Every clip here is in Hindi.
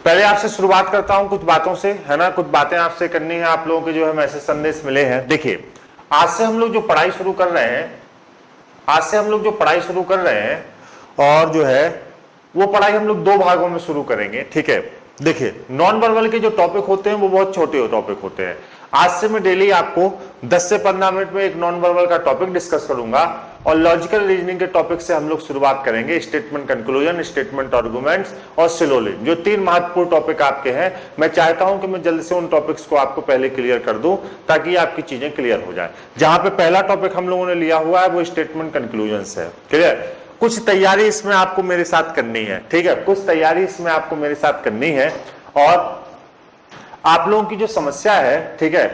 पहले आपसे शुरुआत करता हूं कुछ बातों से, है ना, कुछ बातें आपसे करनी है। आप लोगों के जो है मैसेज संदेश मिले हैं। देखिए, आज से हम लोग जो पढ़ाई शुरू कर रहे हैं, और जो है वो पढ़ाई हम लोग 2 भागों में शुरू करेंगे, ठीक है। देखिए, नॉन वर्बल के जो टॉपिक होते हैं वो बहुत छोटे टॉपिक होते हैं। आज से मैं डेली आपको 10 से 15 मिनट में एक नॉन वर्बल का टॉपिक डिस्कस करूंगा और लॉजिकल रीजनिंग के टॉपिक से हम लोग शुरुआत करेंगे। स्टेटमेंट कंक्लूजन, स्टेटमेंट आर्गुमेंट्स और सिलोजिज्म, जो 3 महत्वपूर्ण टॉपिक आपके हैं। मैं चाहता हूं कि मैं जल्द से उन टॉपिक्स को आपको पहले क्लियर कर दूं ताकि आपकी चीजें क्लियर हो जाए। जहां पे पहला टॉपिक हम लोगों ने लिया हुआ है वो स्टेटमेंट कंक्लूजन है, क्लियर। कुछ तैयारी इसमें आपको मेरे साथ करनी है, ठीक है, कुछ तैयारी इसमें आपको मेरे साथ करनी है। और आप लोगों की जो समस्या है, ठीक है,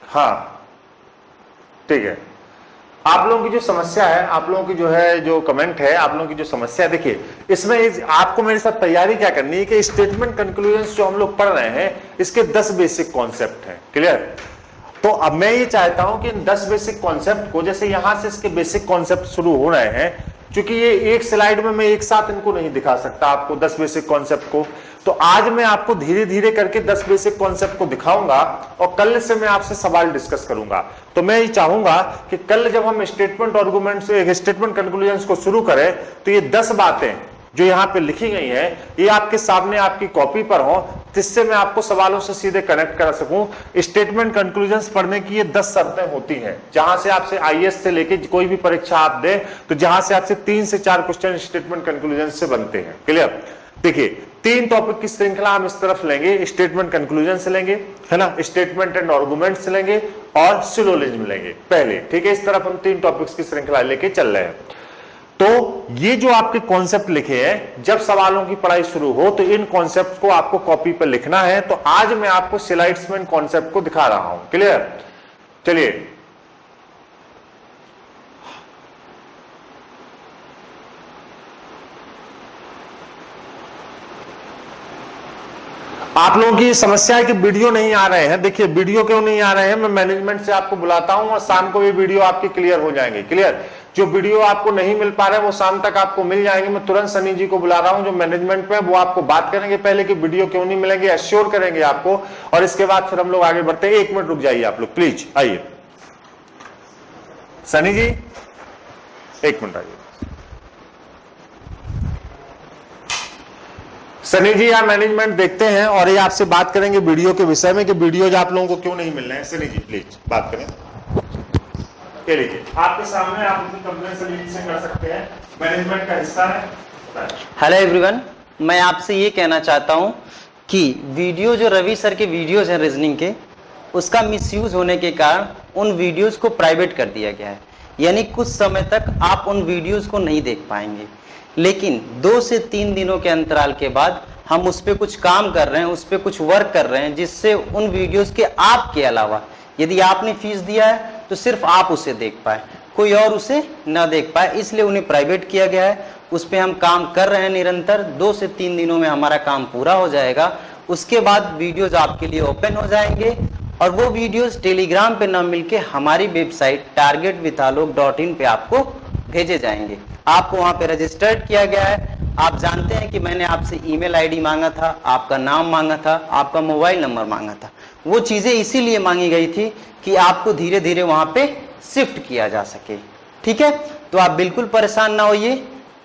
हाँ ठीक है, आप लोगों की जो समस्या है, आप लोगों की जो है जो कमेंट है, आप लोगों की जो समस्या है, देखिए इसमें आपको मेरे साथ तैयारी क्या करनी है कि स्टेटमेंट कंक्लूजन जो हम लोग पढ़ रहे हैं इसके 10 बेसिक कॉन्सेप्ट हैं, क्लियर। तो अब मैं ये चाहता हूं कि इन 10 बेसिक कॉन्सेप्ट को, जैसे यहां से इसके बेसिक कॉन्सेप्ट शुरू हो रहे हैं, क्योंकि ये एक स्लाइड में मैं एक साथ इनको नहीं दिखा सकता आपको 10 बेसिक कॉन्सेप्ट को, तो आज मैं आपको धीरे धीरे करके 10 बेसिक कॉन्सेप्ट को दिखाऊंगा और कल से मैं आपसे सवाल डिस्कस करूंगा। तो मैं ये चाहूंगा कि कल जब हम स्टेटमेंट आर्गुमेंट्स, स्टेटमेंट कंक्लूजन्स को शुरू करें तो ये 10 बातें जो यहाँ पे लिखी गई है ये आपके सामने आपकी कॉपी पर हो, जिससे मैं आपको सवालों से सीधे कनेक्ट कर सकूं। स्टेटमेंट कंक्लूजन्स पढ़ने की ये 10 शर्तें होती हैं, जहां से आपसे आईएएस से लेके कोई भी परीक्षा आप दें तो जहां से आपसे 3 से 4 क्वेश्चन स्टेटमेंट कंक्लूजन से बनते हैं, क्लियर। देखिए, 3 टॉपिक की श्रृंखला हम इस तरफ लेंगे, स्टेटमेंट कंक्लूजन से लेंगे, है ना, स्टेटमेंट एंड आर्गुमेंट से लेंगे और सिलोजिज्म लेंगे पहले, ठीक है। इस तरफ हम 3 टॉपिक्स की श्रृंखला लेके चल रहे हैं। तो ये जो आपके कॉन्सेप्ट लिखे हैं, जब सवालों की पढ़ाई शुरू हो तो इन कॉन्सेप्ट को आपको कॉपी पर लिखना है। तो आज मैं आपको स्लाइड्स में इन कॉन्सेप्ट को दिखा रहा हूं, क्लियर। चलिए, आप लोगों की समस्या है कि वीडियो नहीं आ रहे हैं। देखिए, वीडियो क्यों नहीं आ रहे हैं, मैं मैनेजमेंट से आपको बुलाता हूं और शाम को ये वीडियो आपकी क्लियर हो जाएंगे, क्लियर। जो वीडियो आपको नहीं मिल पा रहे वो शाम तक आपको मिल जाएंगे। मैं तुरंत सनी जी को बुला रहा हूं जो मैनेजमेंट पे, वो आपको बात करेंगे पहले कि वीडियो क्यों नहीं मिलेंगे, एश्योर करेंगे आपको, और इसके बाद फिर हम लोग आगे बढ़ते हैं। 1 मिनट रुक जाइए आप लोग, प्लीज आइए। सनी जी 1 मिनट आइए। सनी जी, आप मैनेजमेंट देखते हैं और ये आपसे बात करेंगे वीडियो के विषय में कि वीडियोज आप लोगों को क्यों नहीं मिल रहे हैं। सनी जी प्लीज बात करें। ये लीजिए आपके सामने, आप अपनी कंप्लेंट सनी जी से कर सकते हैं, मैनेजमेंट का हिस्सा है। हेलो एवरीवन, मैं आपसे ये कहना चाहता हूँ कि वीडियो जो रवि सर के वीडियोज हैं रीजनिंग के, उसका मिसयूज होने के कारण उन वीडियोज को प्राइवेट कर दिया गया है। यानी कुछ समय तक आप उन वीडियोज को नहीं देख पाएंगे, लेकिन 2 से 3 दिनों के अंतराल के बाद हम उस पर कुछ काम कर रहे हैं, उस पर कुछ वर्क कर रहे हैं, जिससे उन वीडियोस के आपके अलावा, यदि आपने फीस दिया है तो सिर्फ आप उसे देख पाए, कोई और उसे ना देख पाए, इसलिए उन्हें प्राइवेट किया गया है। उस पर हम काम कर रहे हैं निरंतर। 2 से 3 दिनों में हमारा काम पूरा हो जाएगा। उसके बाद वीडियोज आपके लिए ओपन हो जाएंगे और वो वीडियोज टेलीग्राम पे ना मिलके हमारी वेबसाइट targetwithalok.in पे आपको भेजे जाएंगे। आपको वहां पे रजिस्टर्ड किया गया है। आप जानते हैं कि मैंने आपसे ईमेल आईडी मांगा था, आपका नाम मांगा था, आपका मोबाइल नंबर मांगा था। वो चीजें इसीलिए मांगी गई थी कि आपको धीरे धीरे वहां पे शिफ्ट किया जा सके, ठीक है। तो आप बिल्कुल परेशान ना होइए,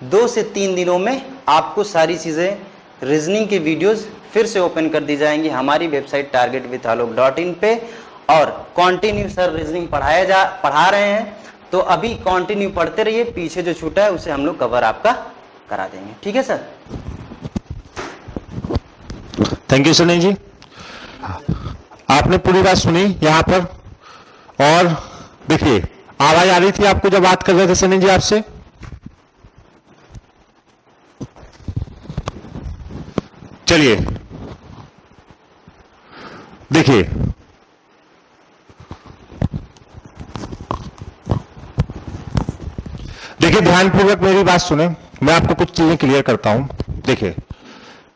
2 से 3 दिनों में आपको सारी चीजें, रीजनिंग के वीडियोज फिर से ओपन कर दी जाएंगी हमारी वेबसाइट targetwithalok.in पे। और कंटिन्यू सर रीजनिंग पढ़ा रहे हैं, तो अभी कंटिन्यू पढ़ते रहिए, पीछे जो छूटा है उसे हम लोग कवर आपका करा देंगे, ठीक है सर। थैंक यू सनी जी, आपने पूरी बात सुनी यहाँ पर। और देखिए, आवाज आ रही थी आपको जब बात कर रहे थे सनी जी आपसे? चलिए देखिए, ध्यानपूर्वक मेरी बात सुने, मैं आपको कुछ चीजें क्लियर करता हूं। देखिए,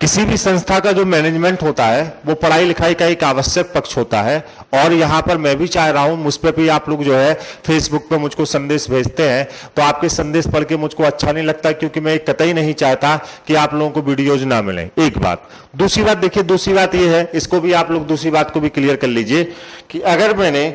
किसी भी संस्था का जो मैनेजमेंट होता है वो पढ़ाई लिखाई का एक आवश्यक पक्ष होता है। और यहाँ पर मैं भी चाह रहा हूँ, मुझ पर भी आप लोग जो है फेसबुक पे मुझको संदेश भेजते हैं, तो आपके संदेश पढ़ के मुझको अच्छा नहीं लगता, क्योंकि मैं कतई नहीं चाहता कि आप लोगों को वीडियोज ना मिले। एक बात। दूसरी बात देखिए, दूसरी बात ये है, इसको भी आप लोग दूसरी बात को भी क्लियर कर लीजिए कि अगर मैंने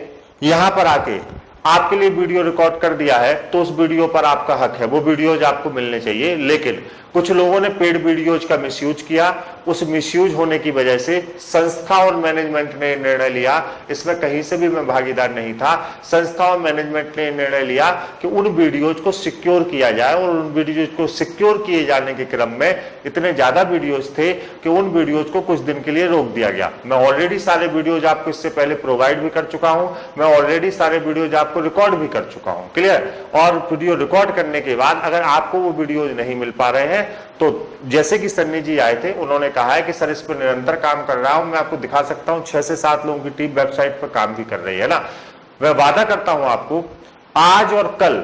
यहां पर आके आपके लिए वीडियो रिकॉर्ड कर दिया है तो उस वीडियो पर आपका हक है, वो वीडियोज आपको मिलने चाहिए। लेकिन कुछ लोगों ने पेड वीडियोज का मिसयूज किया, उस मिसयूज होने की वजह से संस्था और मैनेजमेंट ने निर्णय लिया, इसमें कहीं से भी मैं भागीदार नहीं था, संस्था और मैनेजमेंट ने निर्णय लिया कि उन वीडियोज को सिक्योर किया जाए। और उन वीडियोज को सिक्योर किए जाने के क्रम में इतने ज्यादा वीडियोज थे कि उन वीडियोज को कुछ दिन के लिए रोक दिया गया। मैं ऑलरेडी सारे वीडियोज आपको इससे पहले प्रोवाइड भी कर चुका हूं, मैं ऑलरेडी सारे वीडियोज आपको रिकॉर्ड भी कर चुका हूं, क्लियर। और वीडियो रिकॉर्ड करने के बाद अगर आपको वो वीडियोज नहीं मिल पा रहे हैं तो जैसे कि सन्नी जी आए थे, उन्होंने कहा है कि सर इस पर निरंतर काम कर रहा हूं, मैं आपको दिखा सकता हूं 6 से 7 लोगों की टीम वेबसाइट पर काम भी कर रही है ना। मैं वादा करता हूं आपको, आज और कल,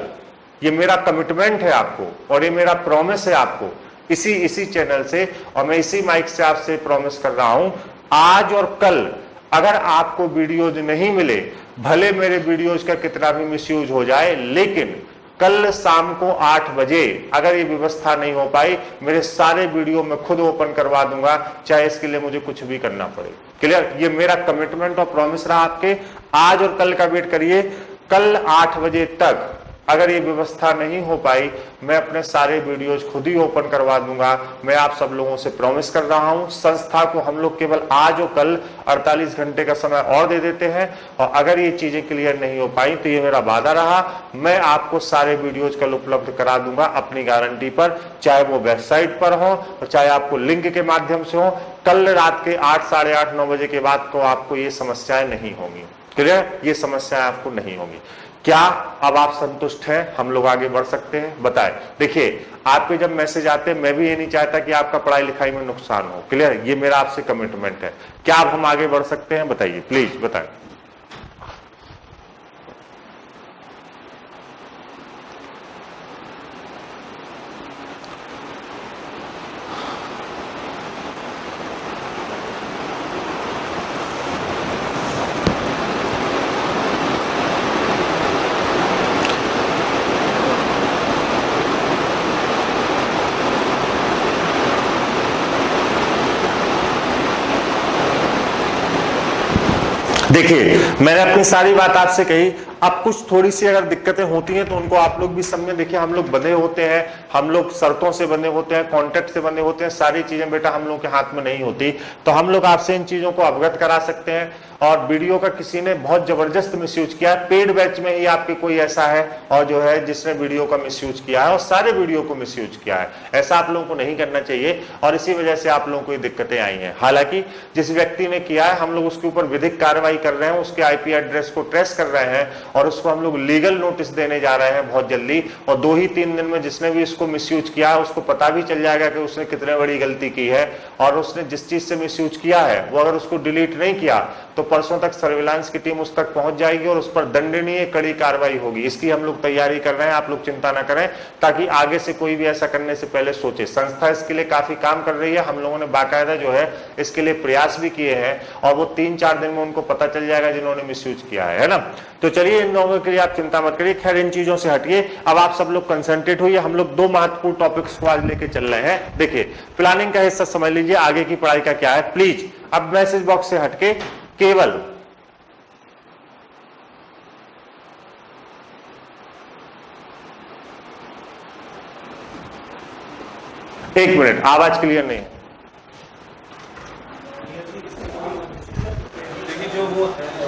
ये मेरा कमिटमेंट है आपको और ये मेरा प्रॉमिस है आपको, इसी चैनल से, और मैं इसी माइक से आपसे प्रॉमिस कर रहा हूं, आज और कल अगर आपको वीडियोज नहीं मिले, भले मेरे वीडियोज का कितना भी मिसयूज हो जाए, लेकिन कल शाम को 8 बजे अगर ये व्यवस्था नहीं हो पाई, मेरे सारे वीडियो मैं खुद ओपन करवा दूंगा, चाहे इसके लिए मुझे कुछ भी करना पड़े, क्लियर। ये मेरा कमिटमेंट और प्रॉमिस रहा आपके। आज और कल का वेट करिए, कल 8 बजे तक अगर ये व्यवस्था नहीं हो पाई, मैं अपने सारे वीडियोज खुद ही ओपन करवा दूंगा। मैं आप सब लोगों से प्रॉमिस कर रहा हूं। संस्था को हम लोग केवल आज और कल 48 घंटे का समय और दे देते हैं, और अगर ये चीजें क्लियर नहीं हो पाई तो ये मेरा वादा रहा, मैं आपको सारे वीडियोज कल उपलब्ध करा दूंगा अपनी गारंटी पर, चाहे वो वेबसाइट पर हो और चाहे आपको लिंक के माध्यम से हो। कल रात के 8, साढ़े 8, 9 बजे के बाद तो आपको ये समस्याएं नहीं होंगी, क्लियर। ये समस्याएं आपको नहीं होंगी। क्या अब आप संतुष्ट हैं? हम लोग आगे बढ़ सकते हैं? बताएं। देखिए, आपके जब मैसेज आते हैं, मैं भी ये नहीं चाहता कि आपका पढ़ाई लिखाई में नुकसान हो, क्लियर। ये मेरा आपसे कमिटमेंट है। क्या अब हम आगे बढ़ सकते हैं? बताइए, प्लीज बताएं। देखिए, मैंने अपनी सारी बात आपसे कही। अब कुछ थोड़ी सी अगर दिक्कतें होती हैं तो उनको आप लोग भी समझें। देखिए, हम लोग बंधे होते हैं, हम लोग शर्तों से बंधे होते हैं, कॉन्ट्रैक्ट से बंधे होते हैं, सारी चीजें बेटा हम लोग के हाथ में नहीं होती। तो हम लोग आपसे इन चीजों को अवगत करा सकते हैं। और वीडियो का किसी ने बहुत जबरदस्त मिसयूज किया है, पेड बैच में ही आपके कोई ऐसा है और जो है जिसने वीडियो का मिसयूज किया है और सारे वीडियो को मिसयूज किया है। ऐसा आप लोगों को नहीं करना चाहिए और इसी वजह से आप लोगों को ये दिक्कतें आई हैं। हालांकि जिस व्यक्ति ने किया है, हम लोग उसके ऊपर विधिक कार्रवाई कर रहे हैं, उसके आईपी एड्रेस को ट्रेस कर रहे हैं और उसको हम लोग लीगल नोटिस देने जा रहे हैं बहुत जल्दी। और 2 ही 3 दिन में जिसने भी इसको मिसयूज किया है उसको पता भी चल जाएगा कि उसने कितने बड़ी गलती की है, और उसने जिस चीज से मिसयूज किया है वो अगर उसको डिलीट नहीं किया तो परसों तक सर्विलांस की टीम उस तक पहुंच जाएगी और उस पर दंडनीय कड़ी कार्रवाई होगी। इसकी हम लोग तैयारी कर रहे हैं, आप लोग चिंता ना करें, ताकि आगे से कोई भी ऐसा करने से पहले सोचे। संस्था इसके लिए काफी काम कर रही है, हम लोगों ने बाकायदा जो है इसके लिए प्रयास भी किए हैं और वो 3-4 दिन में उनको पता चल जाएगा जिन्होंने मिसयूज किया है ना। तो चलिए, इन लोगों के लिए आप चिंता मत करिए। खैर, इन चीजों से हटिए, अब आप सब लोग कंसंट्रेट होइए। हम लोग 2 महत्वपूर्ण टॉपिक्स को आज लेके चल रहे हैं। देखिए, प्लानिंग का हिस्सा समझ लीजिए, आगे की पढ़ाई का क्या है। प्लीज अब मैसेज बॉक्स से हटके केवल एक मिनट, आवाज क्लियर नहीं है।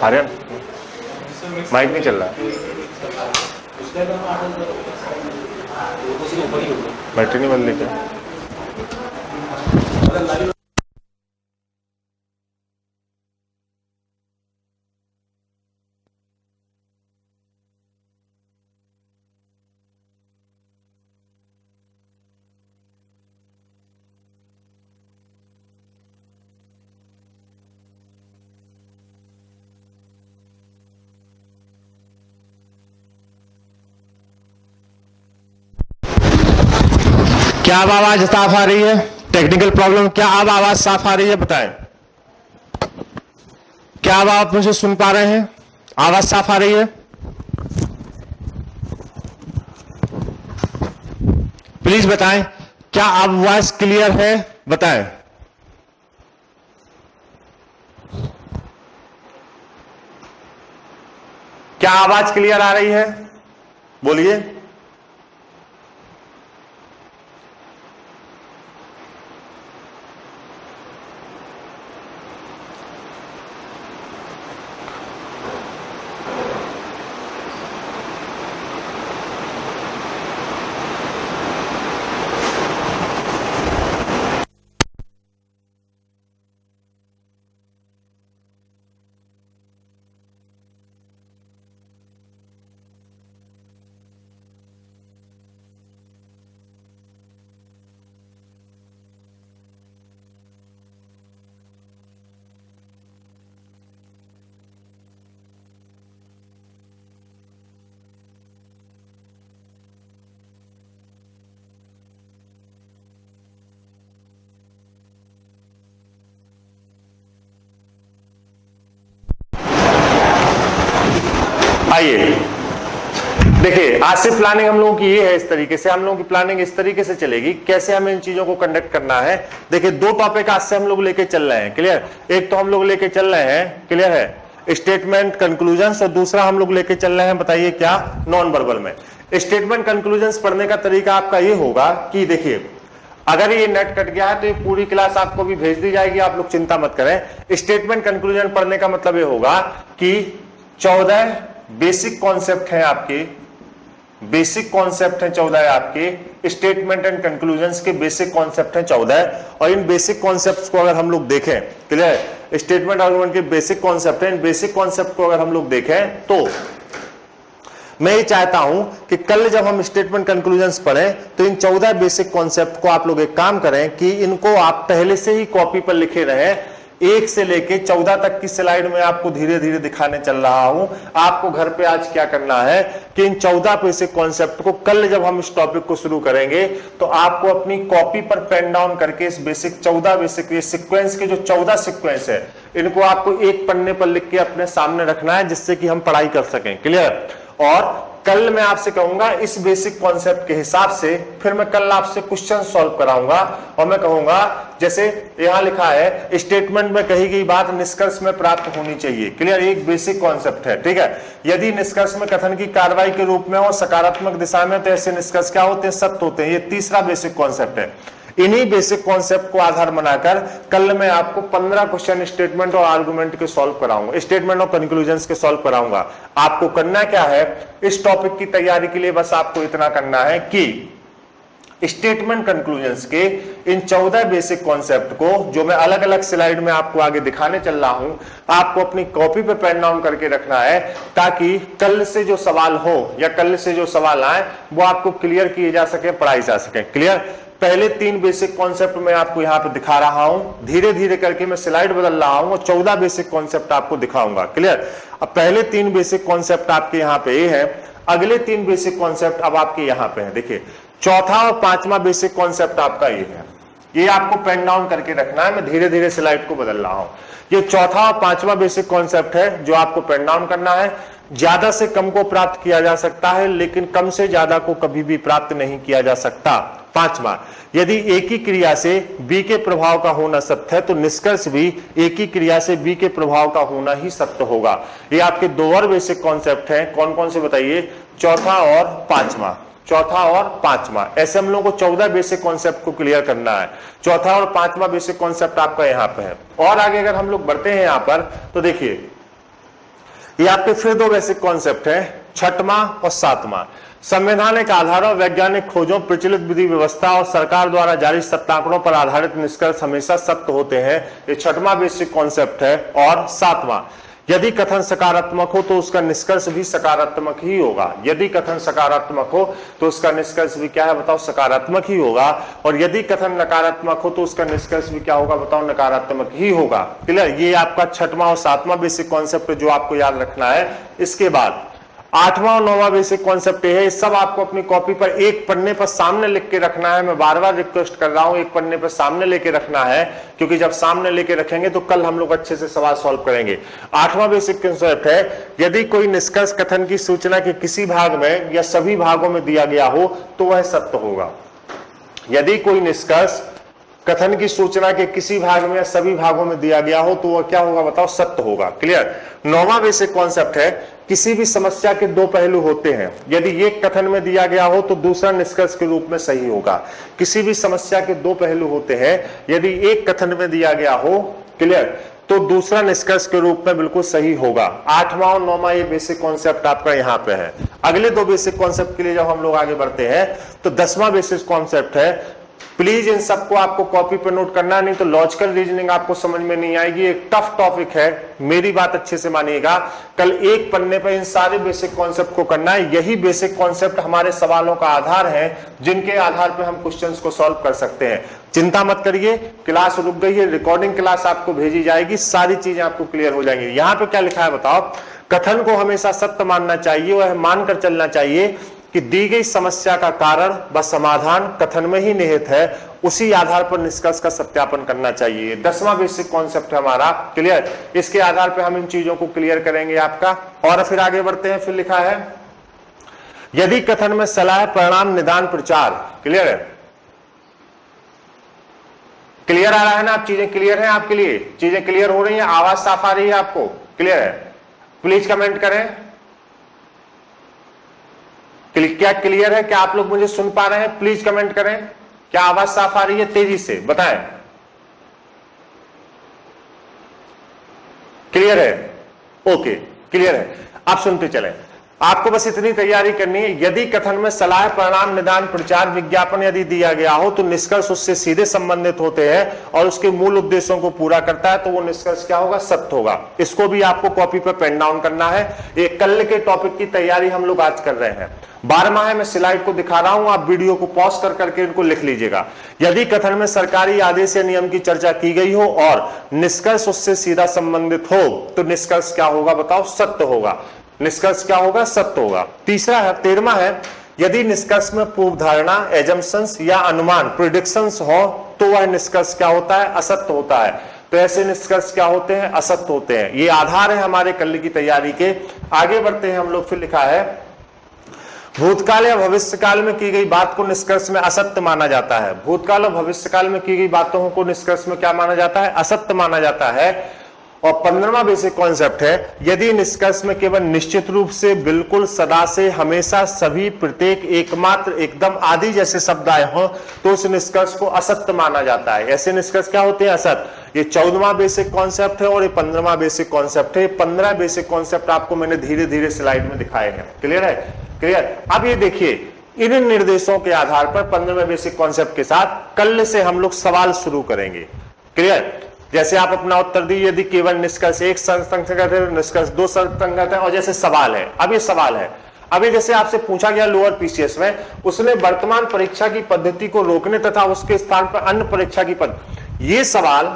आर्यन, माइक नहीं चल रहा है, बैटरी नहीं बदली क्या? क्या अब आवाज साफ आ रही है? Technical problem. क्या अब आवाज साफ आ रही है? बताएं, क्या अब आप मुझे सुन पा रहे हैं? आवाज साफ आ रही है? प्लीज बताएं, क्या अब वॉइस क्लियर है? बताएं। क्या आवाज क्लियर आ रही है? बोलिए। आइए देखिए, आज से प्लानिंग हम लोगों की ये है, इस तरीके से हम लोगों की प्लानिंग इस तरीके से चलेगी। कैसे हमें इन चीजों को कंडक्ट करना है? देखिए, दो टॉपिक आज से हम लोग लेके चल रहे हैं, क्लियर। एक तो हम लोग लेके चल रहे हैं, क्लियर है, स्टेटमेंट कंक्लूजन्स, और दूसरा हम लोग लेके चल रहे हैं, बताइए क्या, नॉन वर्बल में। स्टेटमेंट कंक्लूजन्स पढ़ने का तरीका आपका ये होगा कि देखिए, अगर ये नेट कट गया है तो ये पूरी क्लास आपको भी भेज दी जाएगी, आप लोग चिंता मत करें। स्टेटमेंट कंक्लूजन पढ़ने का मतलब ये होगा कि 14 बेसिक कॉन्सेप्ट हैं आपके, बेसिक कॉन्सेप्ट हैं 14 है आपके, स्टेटमेंट एंड कंक्लूजन्स के बेसिक कॉन्सेप्ट हैं 14, और इन बेसिक कॉन्सेप्ट्स को अगर हम लोग देखें, क्लियर, स्टेटमेंट आर्गुमेंट के बेसिक कॉन्सेप्ट हैं, इन बेसिक कॉन्सेप्ट को अगर हम लोग देखें तो मैं ये चाहता हूं कि कल जब हम स्टेटमेंट कंक्लूजन्स पढ़ें तो इन 14 बेसिक कॉन्सेप्ट को आप लोग एक काम करें कि इनको आप पहले से ही कॉपी पर लिखे रहें। 1 से लेके 14 तक की स्लाइड में आपको धीरे धीरे दिखाने चल रहा हूं। आपको घर पे आज क्या करना है कि इन 14 बेसिक कॉन्सेप्ट को कल जब हम इस टॉपिक को शुरू करेंगे तो आपको अपनी कॉपी पर पेन डाउन करके इस बेसिक 14 बेसिक सीक्वेंस के जो 14 सीक्वेंस है, इनको आपको एक पन्ने पर लिख के अपने सामने रखना है, जिससे कि हम पढ़ाई कर सकें, क्लियर। और कल मैं आपसे कहूंगा इस बेसिक कॉन्सेप्ट के हिसाब से, फिर मैं कल आपसे क्वेश्चन सॉल्व कराऊंगा, और मैं कहूंगा जैसे यहां लिखा है, स्टेटमेंट में कही गई बात निष्कर्ष में प्राप्त होनी चाहिए, क्लियर, एक बेसिक कॉन्सेप्ट है, ठीक है। यदि निष्कर्ष में कथन की कार्रवाई के रूप में हो सकारात्मक दिशा में, तो ऐसे निष्कर्ष क्या होते हैं, सत्य होते हैं। ये तीसरा बेसिक कॉन्सेप्ट है। इन्हीं बेसिक कॉन्सेप्ट को आधार बनाकर कल मैं आपको 15 क्वेश्चन स्टेटमेंट और आर्गुमेंट के सॉल्व कराऊंगा, स्टेटमेंट और कंक्लूजन्स के सॉल्व कराऊंगा। आपको करना क्या है, इस टॉपिक की तैयारी के लिए बस आपको इतना करना है कि स्टेटमेंट कंक्लूजन्स के इन 14 बेसिक कॉन्सेप्ट को, जो मैं अलग अलग स्लाइड में आपको आगे दिखाने चल रहा हूं, आपको अपनी कॉपी पे पेन डाउन करके रखना है, ताकि कल से जो सवाल हो या कल से जो सवाल आए वो आपको क्लियर किए जा सके, पढ़ाई जा सके, क्लियर। पहले 3 बेसिक कॉन्सेप्ट मैं आपको यहां पे दिखा रहा हूं, धीरे धीरे करके मैं स्लाइड बदल रहा हूं और 14 बेसिक कॉन्सेप्ट आपको दिखाऊंगा, क्लियर। अब पहले 3 बेसिक कॉन्सेप्ट आपके यहां पे ये है, अगले 3 बेसिक कॉन्सेप्ट अब आपके यहां पे है। देखिए, चौथा और 5वां बेसिक कॉन्सेप्ट आपका ये है, ये आपको पेन डाउन करके रखना है, मैं धीरे धीरे स्लाइड को बदल रहा हूं। ये चौथा और 5वां बेसिक कॉन्सेप्ट है जो आपको पेन डाउन करना है। ज्यादा से कम को प्राप्त किया जा सकता है, लेकिन कम से ज्यादा को कभी भी प्राप्त नहीं किया जा सकता। 5वां, यदि एक ही क्रिया से बी के प्रभाव का होना सत्य है, तो निष्कर्ष भी एक ही क्रिया से बी के प्रभाव का होना ही सत्य होगा। ये आपके 2 और बेसिक कॉन्सेप्ट हैं, कौन कौन से बताइए, चौथा और 5वां, चौथा और 5वां। ऐसे हम लोगों को 14 बेसिक कॉन्सेप्ट को क्लियर करना है। चौथा और 5वां बेसिक कॉन्सेप्ट आपका यहाँ पे है। और आगे अगर हम लोग बढ़ते हैं यहाँ पर, तो देखिए ये आपके फिर 2 बेसिक कॉन्सेप्ट हैं, 6वां और 7वां। संवैधानिक आधारों, वैज्ञानिक खोजों, प्रचलित विधि व्यवस्था और सरकार द्वारा जारी सत्यापनों पर आधारित निष्कर्ष हमेशा सत्य होते हैं। ये 6वां बेसिक कॉन्सेप्ट है। और 7वां, यदि कथन सकारात्मक हो तो उसका निष्कर्ष भी सकारात्मक ही होगा। यदि कथन सकारात्मक हो तो उसका निष्कर्ष भी क्या है, बताओ, सकारात्मक ही होगा। और यदि कथन नकारात्मक हो तो उसका निष्कर्ष भी क्या होगा, बताओ, नकारात्मक ही होगा, क्लियर। ये आपका 6वां और 7वां बेसिक कॉन्सेप्ट जो आपको याद रखना है। इसके बाद 8वां और 9वां बेसिक कॉन्सेप्ट ये है। इस सब आपको अपनी कॉपी पर एक पन्ने पर सामने लिख के रखना है। मैं बार बार रिक्वेस्ट कर रहा हूं, एक पन्ने पर सामने लेके रखना है, क्योंकि जब सामने लेके रखेंगे तो कल हम लोग अच्छे से सवाल सॉल्व करेंगे। 8वां बेसिक कॉन्सेप्ट है, यदि कोई निष्कर्ष कथन की सूचना के किसी भाग में या सभी भागों में दिया गया हो तो वह सत्य होगा। यदि कोई निष्कर्ष कथन की सूचना के किसी भाग में या सभी भागों में दिया गया हो तो वह क्या होगा बताओ? सत्य होगा। क्लियर। 9वां बेसिक कॉन्सेप्ट है, किसी भी समस्या के दो पहलू होते हैं। यदि एक कथन में दिया गया हो तो दूसरा निष्कर्ष के रूप में सही होगा। किसी भी समस्या के दो पहलू होते हैं, यदि एक कथन में दिया गया हो, क्लियर, तो दूसरा निष्कर्ष के रूप में बिल्कुल सही होगा। 8वां और 9वां ये बेसिक कॉन्सेप्ट आपका यहां पे है। अगले दो बेसिक कॉन्सेप्ट के लिए जब हम लोग आगे बढ़ते हैं तो 10वां बेसिक कॉन्सेप्ट है, प्लीज इन सबको आपको कॉपी पे नोट करना, नहीं तो लॉजिकल रीजनिंग आपको समझ में नहीं आएगी। एक टफ टॉपिक है, मेरी बात अच्छे से मानिएगा। कल एक पन्ने पे इन सारे बेसिक कॉन्सेप्ट को करना है। यही बेसिक कॉन्सेप्ट हमारे सवालों का आधार है, जिनके आधार पे हम क्वेश्चंस को सॉल्व कर सकते हैं। चिंता मत करिए, क्लास रुक गई है, रिकॉर्डिंग क्लास आपको भेजी जाएगी, सारी चीजें आपको क्लियर हो जाएंगी। यहां पे क्या लिखा है बताओ? कथन को हमेशा सत्य मानना चाहिए, वह मानकर चलना चाहिए कि दी गई समस्या का कारण व समाधान कथन में ही निहित है, उसी आधार पर निष्कर्ष का सत्यापन करना चाहिए। 10वां बेसिक कॉन्सेप्ट है हमारा। क्लियर। इसके आधार पर हम इन चीजों को क्लियर करेंगे आपका। और फिर आगे बढ़ते हैं। फिर लिखा है, यदि कथन में सलाह, परिणाम, निदान, प्रचार, क्लियर है? क्लियर आ रहा है ना? आप चीजें क्लियर है आपके लिए? चीजें क्लियर हो रही हैं? आवाज साफ आ रही है आपको? क्लियर है? प्लीज कमेंट करें। क्या क्लियर है? क्या आप लोग मुझे सुन पा रहे हैं? प्लीज कमेंट करें। क्या आवाज साफ आ रही है? तेजी से बताएं। क्लियर है? ओके, क्लियर है। आप सुनते चलें। आपको बस इतनी तैयारी करनी है, यदि कथन में सलाह, परिणाम, निदान, प्रचार, विज्ञापन यदि दिया गया हो तो निष्कर्ष उससे सीधे संबंधित होते हैं और उसके मूल उद्देश्यों को पूरा करता है, तो वो निष्कर्ष क्या होगा? सत्य होगा। इसको भी आपको कॉपी पर पेन डाउन करना है। एक कल के टॉपिक की तैयारी हम लोग आज कर रहे हैं। 12वां है, मैं स्लाइड को दिखा रहा हूं, आप वीडियो को पॉज कर करके इनको लिख लीजिएगा। यदि कथन में सरकारी आदेश या नियम की चर्चा की गई हो और निष्कर्ष उससे सीधा संबंधित हो तो निष्कर्ष क्या होगा बताओ? सत्य होगा। निष्कर्ष क्या होगा? सत्य होगा। तीसरा है, 13वां है, यदि निष्कर्ष में पूर्व धारणा, एजम्पशंस या अनुमान, प्रिडिक्शंस हो तो वह निष्कर्ष क्या होता है? असत्य होता है। तो ऐसे निष्कर्ष क्या होते हैं? असत्य होते हैं। ये आधार है हमारे कल की तैयारी के। आगे बढ़ते हैं हम लोग। फिर लिखा है, भूतकाल या भविष्यकाल में की गई बात को निष्कर्ष में असत्य माना जाता है। भूतकाल और भविष्यकाल में की गई बातों को निष्कर्ष में क्या माना जाता है? असत्य माना जाता है। और 15वां बेसिक कॉन्सेप्ट है, यदि निष्कर्ष में केवल निश्चित रूप से, बिल्कुल, सदा से, हमेशा, सभी, प्रत्येक, एकमात्र, एकदम आदि जैसे शब्द आए हों तो उस निष्कर्ष को असत्य माना जाता है। ऐसे निष्कर्ष क्या होते हैं? असत्य। ये 14वां बेसिक कॉन्सेप्ट है और ये 15वां बेसिक कॉन्सेप्ट है। 15 बेसिक कॉन्सेप्ट आपको मैंने धीरे धीरे स्लाइड में दिखाए हैं। क्लियर है? क्लियर। अब ये देखिए, इन निर्देशों के आधार पर 15वें बेसिक कॉन्सेप्ट के साथ कल से हम लोग सवाल शुरू करेंगे। क्लियर। जैसे आप अपना उत्तर दीजिए, यदि केवल निष्कर्ष एक संगत है, निष्कर्ष दो संगत है, और जैसे सवाल है। अब ये सवाल है, अभी जैसे आपसे पूछा गया लोअर पीसीएस में, उसने वर्तमान परीक्षा की पद्धति को रोकने तथा उसके स्थान पर अन्य परीक्षा की पद्धति, ये सवाल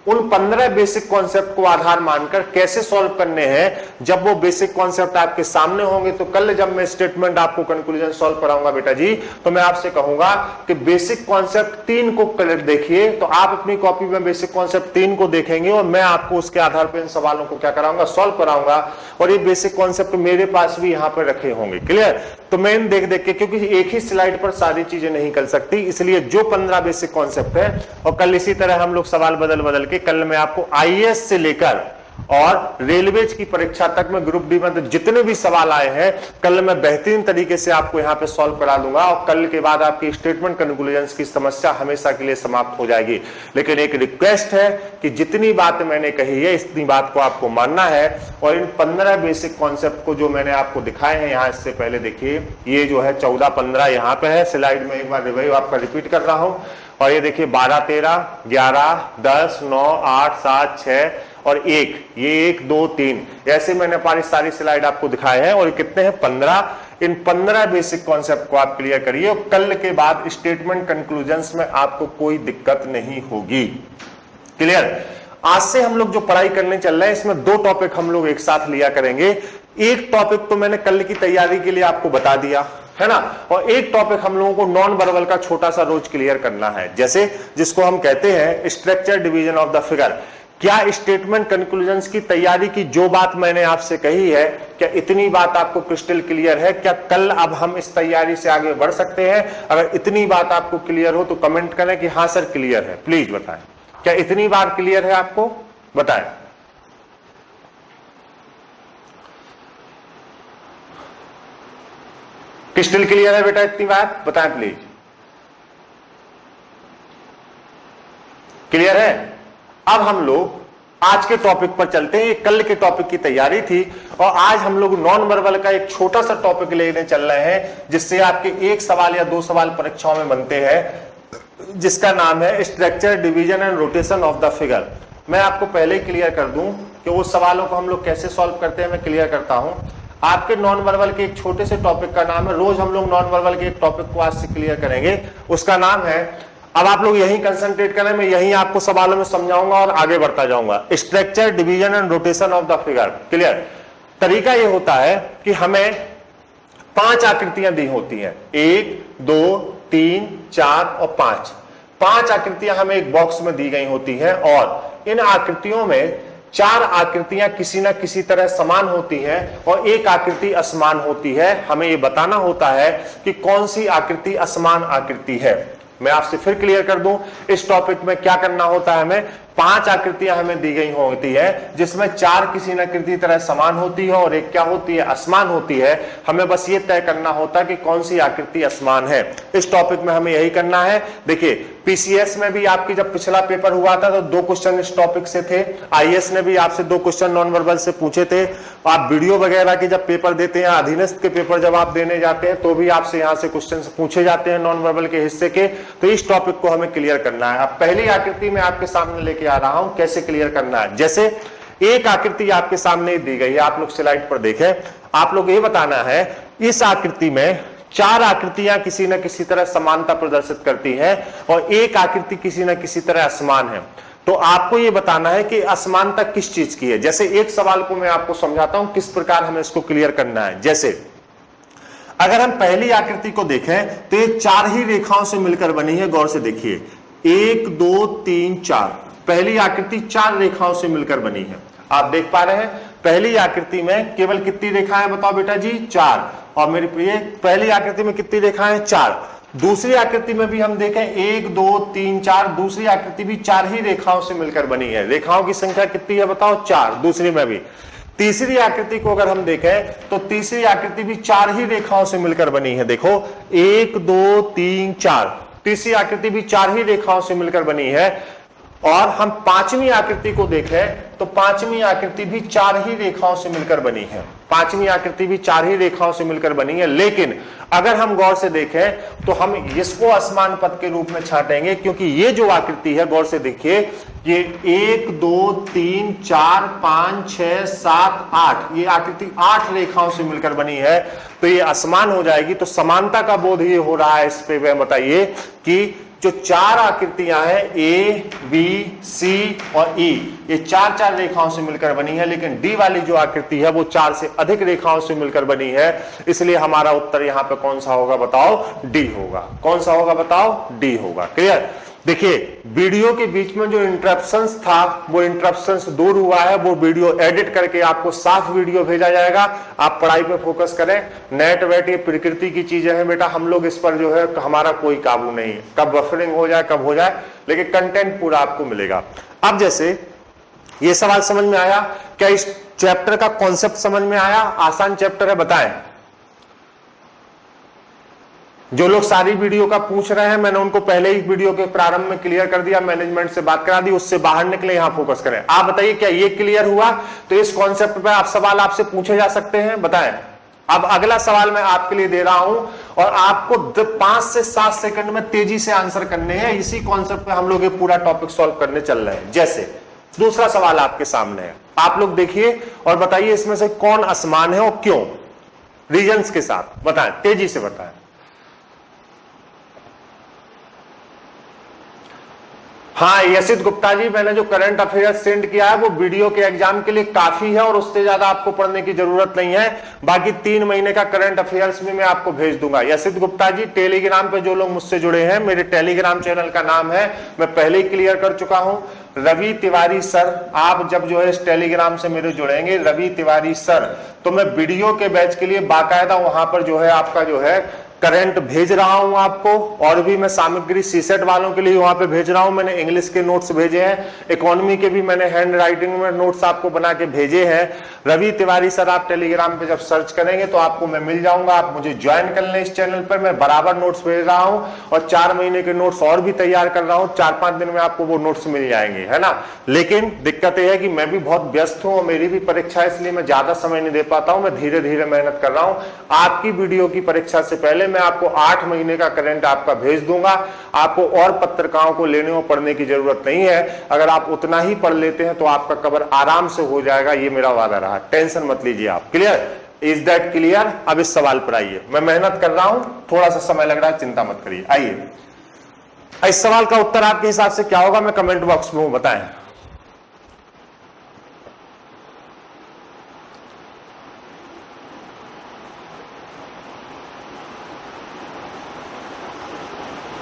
उन 15 बेसिक कॉन्सेप्ट को आधार मानकर कैसे सॉल्व करने हैं, जब वो बेसिक कॉन्सेप्ट आपके सामने होंगे तो कल जब मैं स्टेटमेंट आपको कंक्लूजन सॉल्व कराऊंगा बेटा जी, तो मैं आपसे कहूंगा कि बेसिक कॉन्सेप्ट 3 को देखिए। तो आप अपनी कॉपी में बेसिक कॉन्सेप्ट 3 को देखेंगे और मैं आपको उसके आधार पर इन सवालों को क्या कराऊंगा? सॉल्व कराऊंगा। और ये बेसिक कॉन्सेप्ट मेरे पास भी यहाँ पर रखे होंगे। क्लियर। तो मैं इन देख देख के, क्योंकि एक ही स्लाइड पर सारी चीजें नहीं कर सकती, इसलिए जो 15 बेसिक कॉन्सेप्ट है, और कल इसी तरह हम लोग सवाल बदल बदल के, कल मैं आपको आईएएस से लेकर और रेलवेज की परीक्षा तक में, ग्रुप डी में जितने भी सवाल आए हैं, कल मैं बेहतरीन तरीके से आपको यहां पे सॉल्व करा दूंगा। और कल के बाद आपकी स्टेटमेंट कंक्लूजन्स की समस्या हमेशा के लिए समाप्त हो जाएगी। लेकिन एक रिक्वेस्ट है कि जितनी बात मैंने कही है, इतनी बात को आपको मानना है। और इन 15 बेसिक कॉन्सेप्ट को जो मैंने आपको दिखाए हैं यहां, इससे पहले देखिए, ये जो है 14-15 यहां पे है स्लाइड में, एक बार रिवाइव आपका रिपीट कर रहा हूं। और ये देखिए 12, 13, 11, 10, 9, 8, 7, 6 और 1, ये 1, 2, 3, ऐसे मैंने सारी स्लाइड आपको दिखाए हैं। और कितने हैं? 15। इन 15 बेसिक कॉन्सेप्ट को आप क्लियर करिए और कल के बाद स्टेटमेंट कंक्लूजन्स में आपको कोई दिक्कत नहीं होगी। क्लियर। आज से हम लोग जो पढ़ाई करने चल रहे हैं, इसमें 2 टॉपिक हम लोग एक साथ लिया करेंगे। एक टॉपिक तो मैंने कल की तैयारी के लिए आपको बता दिया है ना, और एक टॉपिक हम लोगों को नॉन वर्बल का छोटा सा रोज क्लियर करना है, जैसे जिसको हम कहते हैं structure division of the figure. क्या स्टेटमेंट कंक्लूजन्स की तैयारी की जो बात मैंने आपसे कही है, क्या इतनी बात आपको क्रिस्टल क्लियर है? क्या कल अब हम इस तैयारी से आगे बढ़ सकते हैं? अगर इतनी बात आपको क्लियर हो तो कमेंट करें कि हाँ सर क्लियर है, प्लीज बताएं। क्या इतनी बात क्लियर है आपको? बताएं। क्रिस्टल क्लियर है बेटा इतनी बात? बताएं प्लीज। क्लियर है? अब हम लोग आज के टॉपिक पर चलते हैं। ये कल के टॉपिक की तैयारी थी और आज हम लोग नॉन वर्बल का एक छोटा सा टॉपिक लेने चल रहे हैं, जिससे आपके एक सवाल या दो सवाल परीक्षाओं में बनते हैं, जिसका नाम है structure division and rotation of the figure. मैं आपको पहले ही क्लियर कर दूं कि उस सवालों को हम लोग कैसे सॉल्व करते हैं, मैं क्लियर करता हूं। आपके नॉन वर्बल के एक छोटे से टॉपिक का नाम है, रोज हम लोग नॉन वर्बल के एक टॉपिक को आज से क्लियर करेंगे, उसका नाम है, अब आप लोग यही कंसंट्रेट करें, मैं यही आपको सवालों में समझाऊंगा और आगे बढ़ता जाऊंगा। Structure division and rotation of the figure. Clear? तरीका यह होता है कि हमें 5 आकृतियां दी होती हैं, 1 2 3 4 और 5 आकृतियां हमें एक बॉक्स में दी गई होती हैं और इन आकृतियों में 4 आकृतियां किसी ना किसी तरह समान होती हैं और एक आकृति असमान होती है। हमें यह बताना होता है कि कौन सी आकृति असमान आकृति है। मैं आपसे फिर क्लियर कर दूं, इस टॉपिक में क्या करना होता है, हमें 5 आकृतियां हमें दी गई होती है, जिसमें 4 किसी न किसी तरह समान होती है और एक क्या होती है, असमान होती है। हमें बस ये तय करना होता है कि कौन सी आकृति असमान है। इस टॉपिक में हमें यही करना है। देखिए पीसीएस में भी आपकी जब पिछला पेपर हुआ था तो 2 क्वेश्चन इस टॉपिक से थे, आईएएस ने भी आपसे 2 क्वेश्चन नॉन वर्बल से पूछे थे। आप वीडियो वगैरह के जब पेपर देते हैं, अधीनस्थ के पेपर जब आप देने जाते हैं तो भी आपसे यहां से क्वेश्चन पूछे जाते हैं नॉन वर्बल के हिस्से के। तो इस टॉपिक को हमें क्लियर करना है। अब पहली आकृति में आपके सामने लेके आ रहा हूं, कैसे क्लियर करना है। जैसे एक आकृति आपके सामने दी गई है, आप लोग स्लाइड पर देखें। आप लोग ये बताना है, इस आकृति में 4 आकृतियां किसी न किसी तरह समानता प्रदर्शित करती हैं और एक आकृति किसी न किसी तरह असमान है। तो आपको यह बताना है कि असमानता किस चीज की है। जैसे एक सवाल को मैं आपको समझाता हूं किस प्रकार हमें इसको क्लियर करना है। जैसे अगर हम पहली आकृति को देखें तो ये 4 ही रेखाओं से मिलकर बनी है। गौर से देखिए, 1 2 3 4, पहली आकृति 4 रेखाओं से मिलकर बनी है। आप देख पा रहे हैं पहली आकृति में केवल कितनी रेखाएं, बताओ बेटा जी? 4। और मेरी प्रिय पहली आकृति में कितनी रेखाएं? 4। दूसरी आकृति में भी हम देखें 1 2 3 4, दूसरी आकृति भी 4 ही रेखाओं से मिलकर बनी है। रेखाओं की संख्या कितनी है बताओ? 4, दूसरी में भी। तीसरी आकृति को अगर हम देखें तो तीसरी आकृति भी 4 ही रेखाओं से मिलकर बनी है। देखो 1 2 3 4, तीसरी आकृति भी 4 ही रेखाओं से मिलकर बनी है। और हम 5वीं आकृति को देखें तो 5वीं आकृति भी 4 ही रेखाओं से मिलकर बनी है। 5वीं आकृति भी 4 ही रेखाओं से मिलकर बनी है। लेकिन अगर हम गौर से देखें तो हम इसको असमान पद के रूप में छांटेंगे, क्योंकि ये जो आकृति है, गौर से देखिए, ये 1 2 3 4 5 6 7 8, ये आकृति 8 रेखाओं से मिलकर बनी है, तो ये असमान हो जाएगी। तो समानता का बोध ये हो रहा है इस पे। बताइए कि जो 4 आकृतियां हैं ए बी सी और ई, ये 4 रेखाओं से मिलकर बनी है, लेकिन डी वाली जो आकृति है वो 4 से अधिक रेखाओं से मिलकर बनी है। इसलिए हमारा उत्तर यहां पे कौन सा होगा बताओ? डी होगा। कौन सा होगा बताओ? डी होगा। क्लियर? देखिए वीडियो के बीच में जो इंटरप्शंस था वो इंटरप्शंस दूर हुआ है, वो वीडियो एडिट करके आपको साफ वीडियो भेजा जाएगा। आप पढ़ाई पे फोकस करें। नेट वेट ये प्रकृति की चीजें हैं बेटा, हम लोग इस पर जो है हमारा कोई काबू नहीं है, कब बफरिंग हो जाए कब हो जाए, लेकिन कंटेंट पूरा आपको मिलेगा। अब जैसे ये सवाल समझ में आया? क्या इस चैप्टर का कॉन्सेप्ट समझ में आया? आसान चैप्टर है, बताएं। जो लोग सारी वीडियो का पूछ रहे हैं, मैंने उनको पहले ही वीडियो के प्रारंभ में क्लियर कर दिया, मैनेजमेंट से बात करा दी, उससे बाहर निकले, यहां फोकस करें। आप बताइए क्या ये क्लियर हुआ? तो इस कॉन्सेप्ट पे आप सवाल आपसे पूछे जा सकते हैं, बताएं। अब अगला सवाल मैं आपके लिए दे रहा हूं और आपको 5 से 7 सेकंड में तेजी से आंसर करने हैं। इसी कॉन्सेप्ट पे हम लोग ये पूरा टॉपिक सॉल्व करने चल रहे हैं। जैसे दूसरा सवाल आपके सामने है, आप लोग देखिए और बताइए इसमें से कौन असमान है और क्यों, रीजंस के साथ बताएं, तेजी से बताएं। हाँ यशित गुप्ता जी, मैंने जो करंट अफेयर्स सेंड किया है वो वीडियो के एग्जाम के लिए काफी है और उससे ज्यादा आपको पढ़ने की जरूरत नहीं है। बाकी 3 महीने का करंट अफेयर्स भी मैं आपको भेज दूंगा। यशित गुप्ता जी, टेलीग्राम पे जो लोग मुझसे जुड़े हैं, मेरे टेलीग्राम चैनल का नाम है, मैं पहले ही क्लियर कर चुका हूं, रवि तिवारी सर। आप जब जो है इस टेलीग्राम से मेरे जुड़ेंगे रवि तिवारी सर, तो मैं वीडियो के बैच के लिए बाकायदा वहां पर जो है आपका जो है करंट भेज रहा हूं आपको, और भी मैं सामग्री सीसेट वालों के लिए वहां पे भेज रहा हूं। मैंने इंग्लिश के नोट्स भेजे हैं, इकोनॉमी के भी मैंने हैंड राइटिंग में नोट्स आपको बना के भेजे हैं। रवि तिवारी सर आप टेलीग्राम पे जब सर्च करेंगे तो आपको मैं मिल जाऊंगा, आप मुझे ज्वाइन कर लें इस चैनल पर। मैं बराबर नोट्स भेज रहा हूं और 4 महीने के नोट्स और भी तैयार कर रहा हूं, 4-5 दिन में आपको वो नोट्स मिल जाएंगे, है ना। लेकिन दिक्कत यह है कि मैं भी बहुत व्यस्त हूं और मेरी भी परीक्षा, इसलिए मैं ज्यादा समय नहीं दे पाता हूं। मैं धीरे धीरे मेहनत कर रहा हूं। आपकी वीडियो की परीक्षा से पहले मैं आपको 8 महीने का करंट आपका भेज दूंगा। आपको और पत्रिकाओं को लेने और पढ़ने की जरूरत नहीं है। अगर आप उतना ही पढ़ लेते हैं तो आपका कवर आराम से हो जाएगा, ये मेरा वादा रहा। टेंशन मत लीजिए आप। क्लियर? Is that clear? अब इस सवाल पर आइए, मैं मेहनत कर रहा हूं, थोड़ा सा समय लग रहा है, चिंता मत करिए। आइए, इस सवाल का उत्तर आपके हिसाब से क्या होगा, मैं कमेंट बॉक्स में बताएं।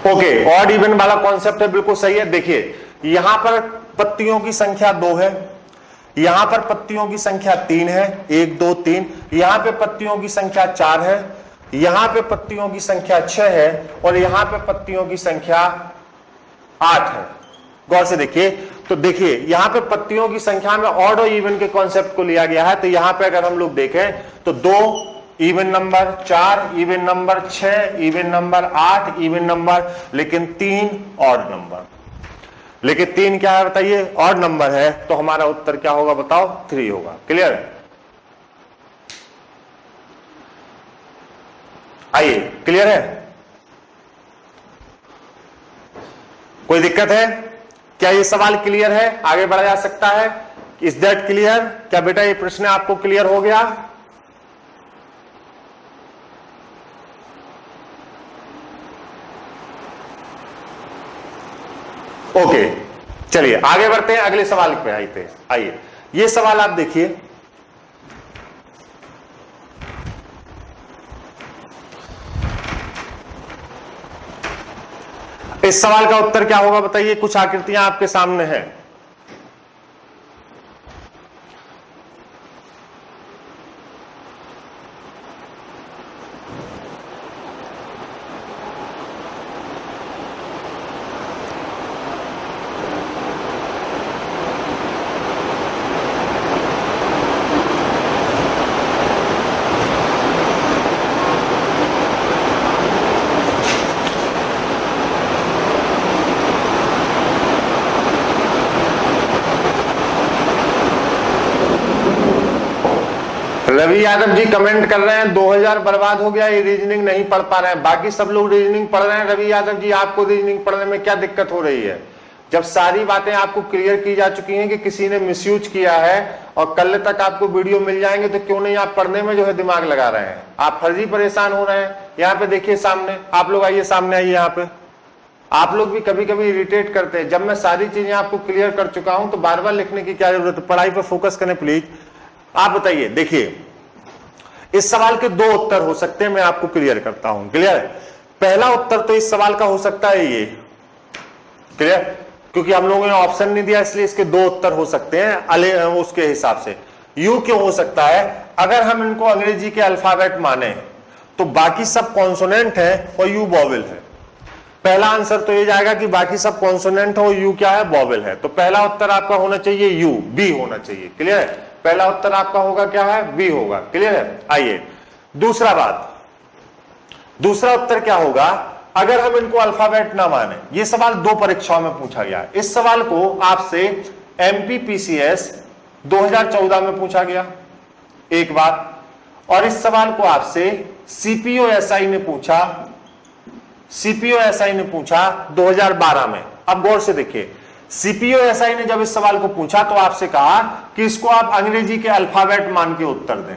ओके, ऑड इवन वाला कॉन्सेप्ट है, बिल्कुल सही है। देखिए यहां पर पत्तियों की संख्या 2 है, यहां पर पत्तियों की संख्या 3 है, 1 2 3। यहां पे पत्तियों की संख्या 4 है, यहां पे पत्तियों की संख्या 6 है और यहां पे पत्तियों की संख्या 8 है। गौर से देखिए, तो देखिए यहां पे पत्तियों की संख्या में ऑड और इवन के कॉन्सेप्ट को लिया गया है। तो यहां पे अगर हम लोग देखें तो 2 even number, 4 even number, 6 even number, 8 even number, लेकिन 3 ऑड नंबर। लेकिन 3 क्या है बताइए, ऑड नंबर है, तो हमारा उत्तर क्या होगा बताओ, 3 होगा। क्लियर है? आइए, क्लियर है? कोई दिक्कत है क्या? ये सवाल क्लियर है? आगे बढ़ा जा सकता है? Is that clear? क्या बेटा ये प्रश्न आपको क्लियर हो गया? ओके, चलिए आगे बढ़ते हैं, अगले सवाल पे आइए। ये सवाल आप देखिए, इस सवाल का उत्तर क्या होगा बताइए। कुछ आकृतियां आपके सामने हैं, रवि यादव जी कमेंट कर रहे हैं 2000 बर्बाद हो गया, ये रीजनिंग नहीं पढ़ पा रहे हैं। बाकी सब लोग रीजनिंग पढ़ रहे हैं। रवि यादव जी आपको रीजनिंग पढ़ने में क्या दिक्कत हो रही है? जब सारी बातें आपको क्लियर की जा चुकी हैं कि किसी ने मिसयूज किया है और कल तक आपको वीडियो मिल जाएंगे, तो क्यों नहीं आप पढ़ने में जो है दिमाग लगा रहे हैं? आप फर्जी परेशान हो रहे हैं। यहाँ पे देखिए सामने, आप लोग आइए, सामने आइए। यहाँ पे आप लोग भी कभी कभी इरिटेट करते हैं। जब मैं सारी चीजें आपको क्लियर कर चुका हूं तो बार बार लिखने की क्या जरूरत है? पढ़ाई पर फोकस करें प्लीज। आप बताइए, देखिए इस सवाल के 2 उत्तर हो सकते हैं, मैं आपको क्लियर करता हूं। क्लियर? पहला उत्तर तो इस सवाल का हो सकता है ये, क्लियर, क्योंकि हम लोगों ने ऑप्शन नहीं दिया इसलिए इसके 2 उत्तर हो सकते हैं उसके हिसाब से। यू क्यों हो सकता है? अगर हम इनको अंग्रेजी के अल्फाबेट माने तो बाकी सब कॉन्सोनेंट है और यू वॉवेल है। पहला आंसर तो ये जाएगा कि बाकी सब कॉन्सोनेंट है और यू क्या है, वॉवेल है। तो पहला उत्तर आपका होना चाहिए यू, बी होना चाहिए। क्लियर है? पहला उत्तर आपका होगा क्या है, बी होगा। क्लियर है? आइए दूसरा उत्तर क्या होगा अगर हम इनको अल्फाबेट ना माने। ये सवाल 2 परीक्षाओं में पूछा गया। इस सवाल को आपसे एमपीपीसीएस 2014 में पूछा गया एक बार, और इस सवाल को आपसे सीपीओएसआई ने पूछा 2012 में। अब गौर से देखिए, सीपीओएसआई ने जब इस सवाल को पूछा तो आपसे कहा कि इसको आप अंग्रेजी के अल्फाबेट मान के उत्तर दें।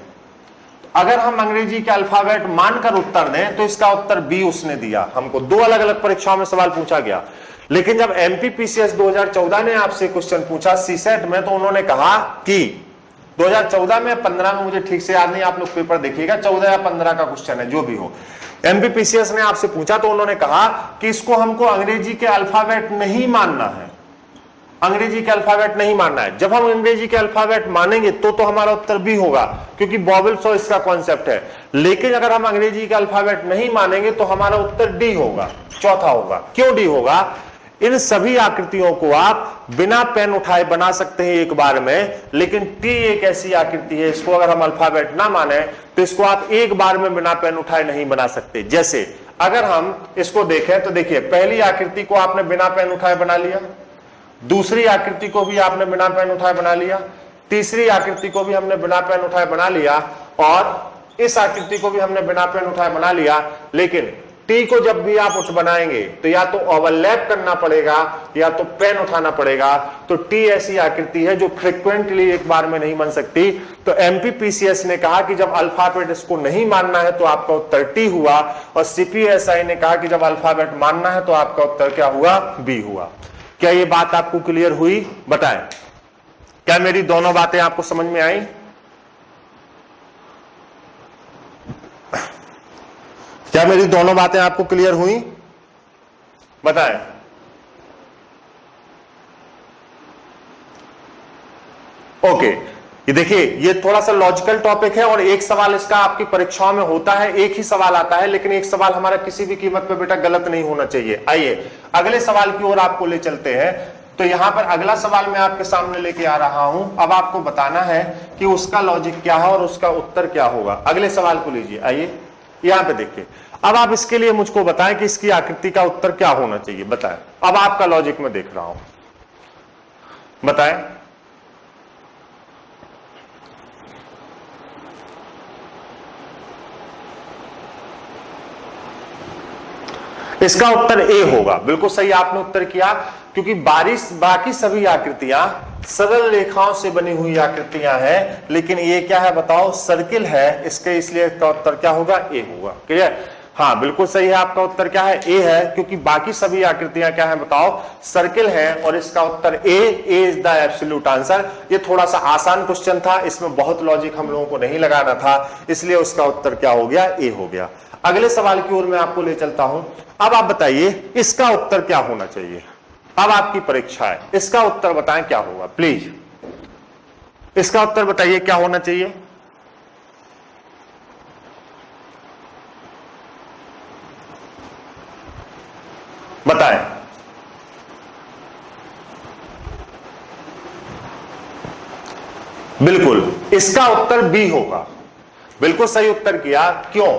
अगर हम अंग्रेजी के अल्फाबेट मानकर उत्तर दें तो इसका उत्तर बी उसने दिया। हमको 2 अलग अलग परीक्षाओं में सवाल पूछा गया। लेकिन जब एमपीपीसीएस 2014 ने आपसे क्वेश्चन पूछा सीसेट में, तो उन्होंने कहा कि 2014 में 15 में, मुझे ठीक से याद नहीं, आप लोग पेपर देखिएगा, 14 या 15 का क्वेश्चन है, जो भी हो, एमपीपीसीएस ने आपसे पूछा तो उन्होंने कहा कि इसको हमको अंग्रेजी के अल्फाबेट नहीं मानना है, अंग्रेजी के अल्फाबेट नहीं मानना है। जब हम अंग्रेजी के अल्फाबेट मानेंगे तो हमारा उत्तर बी होगा, क्योंकि बॉबल सो इसका कॉन्सेप्ट है। लेकिन अगर हम अंग्रेजी के अल्फाबेट नहीं मानेंगे तो हमारा उत्तर डी होगा, चौथा होगा। क्यों डी होगा? इन सभी आकृतियों को आप बिना पेन उठाए बना सकते हैं एक बार में, लेकिन टी एक ऐसी आकृति है, इसको अगर हम अल्फाबेट ना माने तो इसको आप एक बार में बिना पेन उठाए नहीं बना सकते। जैसे अगर हम इसको देखें तो देखिए, पहली आकृति को आपने बिना पेन उठाए बना लिया, दूसरी आकृति को भी आपने बिना पेन उठाए बना लिया, तीसरी आकृति को भी हमने बिना पेन उठाए बना लिया, और इस आकृति को भी हमने बिना पेन उठाए बना लिया। लेकिन टी को जब भी आप बनाएंगे तो या तो ओवरलैप करना पड़ेगा या तो पेन उठाना पड़ेगा। तो टी ऐसी आकृति है जो फ्रीक्वेंटली एक बार में नहीं बन सकती। तो एमपीपीसीएस ने कहा कि जब अल्फाबेट इसको नहीं मानना है तो आपका उत्तर टी हुआ, और सीपीएसआई ने कहा कि जब अल्फाबेट मानना है तो आपका उत्तर क्या हुआ? बी हुआ। क्या ये बात आपको क्लियर हुई? बताएं, क्या मेरी दोनों बातें आपको समझ में आई? क्या मेरी दोनों बातें आपको क्लियर हुई? बताएं। ओके, ये देखिए, ये थोड़ा सा लॉजिकल टॉपिक है, और एक सवाल इसका आपकी परीक्षाओं में होता है, एक ही सवाल आता है, लेकिन एक सवाल हमारा किसी भी कीमत पे बेटा गलत नहीं होना चाहिए। आइए अगले सवाल की ओर आपको ले चलते हैं। तो यहां पर अगला सवाल मैं आपके सामने लेके आ रहा हूं। अब आपको बताना है कि उसका लॉजिक क्या है और उसका उत्तर क्या होगा। अगले सवाल को लीजिए, आइए यहां पे देखिए। अब आप इसके लिए मुझको बताएं कि इसकी आकृति का उत्तर क्या होना चाहिए। बताएं, अब आपका लॉजिक मैं देख रहा हूं, बताएं। इसका उत्तर ए होगा। बिल्कुल सही आपने उत्तर किया, क्योंकि बाकी सभी आकृतियां सरल रेखाओं से बनी हुई आकृतियां हैं, लेकिन ये क्या है बताओ? सर्किल है, इसके, इसलिए इसका उत्तर क्या होगा? ए होगा। क्लियर? हाँ, बिल्कुल सही है। आपका उत्तर क्या है? ए है, क्योंकि बाकी सभी आकृतियां क्या है बताओ? सर्किल है, और इसका उत्तर ए इज द एब्सोल्यूट आंसर। ये थोड़ा सा आसान क्वेश्चन था, इसमें बहुत लॉजिक हम लोगों को नहीं लगाना था, इसलिए उसका उत्तर क्या हो गया? ए हो गया। अगले सवाल की ओर मैं आपको ले चलता हूं। अब आप बताइए इसका उत्तर क्या होना चाहिए। अब आपकी परीक्षा है, इसका उत्तर बताएं क्या होगा प्लीज। इसका उत्तर बताइए क्या होना चाहिए। बताएं। बिल्कुल, इसका उत्तर बी होगा। बिल्कुल सही उत्तर किया। क्यों?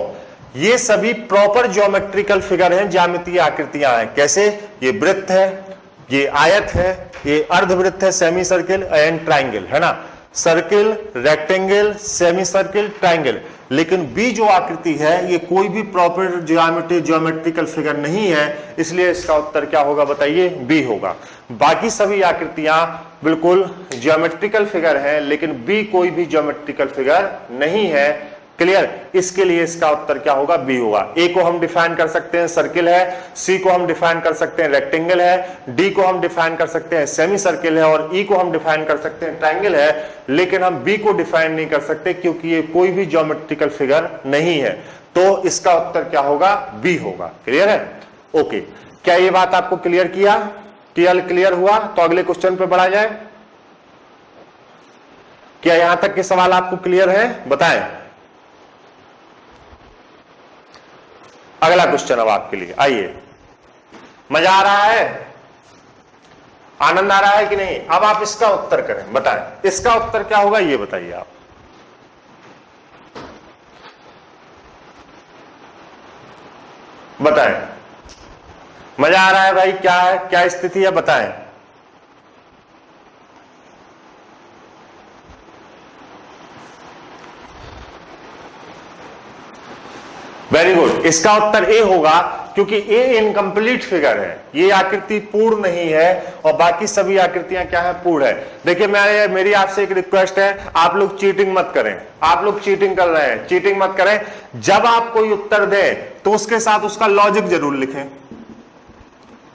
ये सभी प्रॉपर ज्योमेट्रिकल फिगर हैं, ज्यामितीय आकृतियां हैं। कैसे? ये वृत्त है, ये आयत है, ये अर्धवृत्त है, सेमी सर्किल एंड ट्राइंगल, है ना? Circle, rectangle, semi circle, triangle. लेकिन बी जो आकृति है ये कोई भी प्रॉपर ज्योमेट्रिकल फिगर नहीं है, इसलिए इसका उत्तर क्या होगा बताइए? बी होगा। बाकी सभी आकृतियां बिल्कुल ज्योमेट्रिकल फिगर है, लेकिन बी कोई भी ज्योमेट्रिकल फिगर नहीं है। क्लियर? इसके लिए इसका उत्तर क्या होगा? बी होगा। ए को हम डिफाइन कर सकते हैं सर्किल है, सी को हम डिफाइन कर सकते हैं रेक्टेंगल है, डी को हम डिफाइन कर सकते हैं सेमी सर्किल है, और ई को हम डिफाइन कर सकते हैं ट्रायंगल है। लेकिन हम बी को डिफाइन नहीं कर सकते, क्योंकि ये कोई भी ज्योमेट्रिकल फिगर नहीं है। तो इसका उत्तर क्या होगा? बी होगा। क्लियर है? ओके, क्या ये बात आपको क्लियर किया? क्लियर हुआ? तो अगले क्वेश्चन पे बढ़ा जाए। क्या यहां तक के सवाल आपको क्लियर है? बताएं। अगला क्वेश्चन अब आपके लिए, आइए। मजा आ रहा है? आनंद आ रहा है कि नहीं? अब आप इसका उत्तर करें, बताएं इसका उत्तर क्या होगा, ये बताइए आप। बताएं। मजा आ रहा है भाई? क्या है, क्या स्थिति है, बताएं। Very good. इसका उत्तर ए होगा, क्योंकि ए इनकम्प्लीट फिगर है, ये आकृति पूर्ण नहीं है, और बाकी सभी आकृतियां क्या है? पूर्ण है। देखिए, मेरी आपसे एक रिक्वेस्ट है, आप लोग चीटिंग मत करें। आप लोग चीटिंग कर रहे हैं, चीटिंग मत करें। जब आप कोई उत्तर दें तो उसके साथ उसका लॉजिक जरूर लिखें।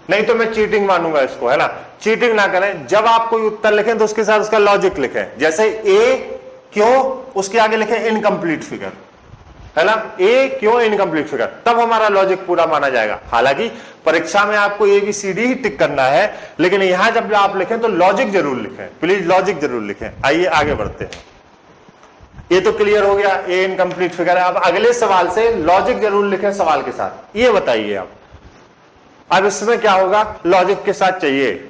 नहीं तो मैं चीटिंग मानूंगा इसको, है ना। चीटिंग ना करें, जब आप कोई उत्तर लिखें तो उसके साथ उसका लॉजिक लिखें। जैसे ए क्यों, उसके आगे लिखें इनकम्प्लीट फिगर, है ना। ए क्यों इनकम्प्लीट फिगर, तब हमारा लॉजिक पूरा माना जाएगा। हालांकि परीक्षा में आपको ABCD ही टिक करना है, लेकिन यहां जब आप लिखें तो लॉजिक जरूर लिखें, प्लीज लॉजिक जरूर लिखें। आइए आगे बढ़ते हैं। ये तो क्लियर हो गया, ए इनकम्प्लीट फिगर है। अब अगले सवाल से लॉजिक जरूर लिखें सवाल के साथ। ये बताइए आप, अब इसमें क्या होगा, लॉजिक के साथ चाहिए।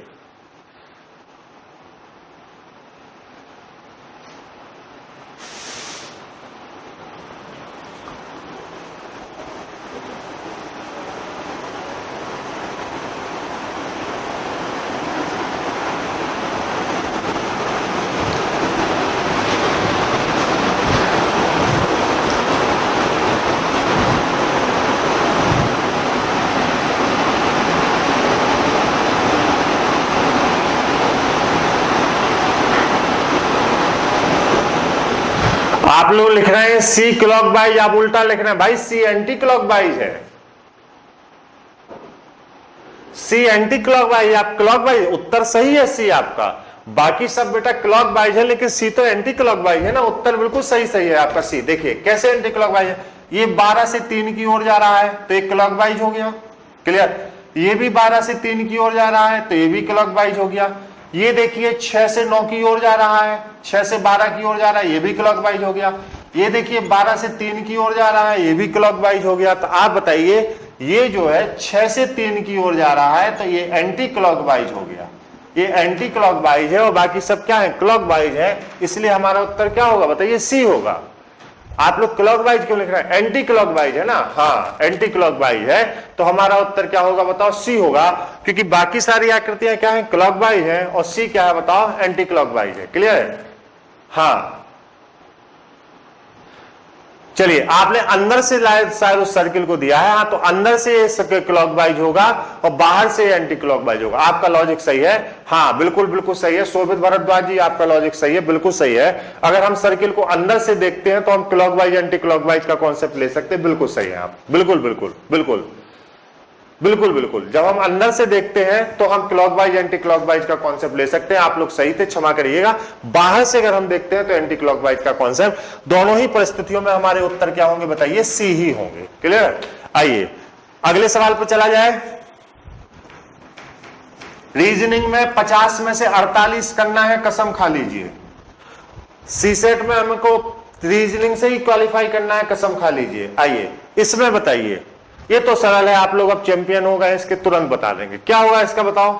आप लोग लिख रहे हैं सी क्लॉकवाइज, आप उल्टा लिख रहे हैं भाई, सी एंटी क्लॉकवाइज है। सी एंटी क्लॉकवाइज, आप क्लॉकवाइज, उत्तर सही है सी आपका, बाकी सब बेटा क्लॉकवाइज है, लेकिन सी तो एंटी क्लॉकवाइज है ना। उत्तर बिल्कुल सही सही है आपका सी। देखिए कैसे एंटी क्लॉकवाइज है, ये 12 से 3 की ओर जा रहा है तो एक क्लॉकवाइज हो गया, क्लियर। ये भी 12 से 3 की ओर जा रहा है तो ये भी क्लॉकवाइज हो गया। ये देखिए 6 से 9 की ओर जा रहा है, 6 से 12 की ओर जा रहा है, ये भी क्लॉकवाइज हो गया। ये देखिए 12 से 3 की ओर जा रहा है, ये भी क्लॉकवाइज हो गया। तो आप बताइए ये जो है 6 से 3 की ओर जा रहा है तो ये एंटी क्लॉकवाइज हो गया, ये एंटी क्लॉकवाइज है, और बाकी सब क्या है, क्लॉकवाइज है। इसलिए हमारा उत्तर क्या होगा बताइए, सी होगा। आप लोग क्लॉकवाइज क्यों लिख रहे हैं, एंटी क्लॉकवाइज है ना, हाँ एंटी क्लॉकवाइज है, तो हमारा उत्तर क्या होगा बताओ, सी होगा। क्योंकि बाकी सारी आकृतियां क्या है, क्लॉकवाइज है, और सी क्या है बताओ, एंटी क्लॉकवाइज है। क्लियर है, हाँ। चलिए आपने अंदर से शायद उस सर्किल को दिया है, हाँ तो अंदर से क्लॉकवाइज होगा और बाहर से एंटी क्लॉकवाइज होगा। आपका लॉजिक सही है, हाँ बिल्कुल बिल्कुल सही है शोभित भरद्वाज जी, आपका लॉजिक सही है, बिल्कुल सही है। अगर हम सर्किल को अंदर से देखते हैं तो हम क्लॉकवाइज एंटी क्लॉकवाइज का कॉन्सेप्ट ले सकते हैं, बिल्कुल सही है आप, बिल्कुल बिल्कुल बिल्कुल बिल्कुल बिल्कुल। जब हम अंदर से देखते हैं तो हम क्लॉकवाइज एंटी क्लॉकवाइज का कॉन्सेप्ट ले सकते हैं, आप लोग सही थे, क्षमा करिएगा। बाहर से अगर हम देखते हैं तो एंटी क्लॉकवाइज का कॉन्सेप्ट। दोनों ही परिस्थितियों में हमारे उत्तर क्या होंगे बताइए, सी ही होंगे। क्लियर, आइए अगले सवाल पर चला जाए। रीजनिंग में 50 में से 48 करना है, कसम खा लीजिए। सीसेट में हमको रीजनिंग से ही क्वालिफाई करना है, कसम खा लीजिए। आइए इसमें बताइए, ये तो सरल है, आप लोग अब चैंपियन हो गए, इसके तुरंत बता देंगे। क्या होगा इसका बताओ,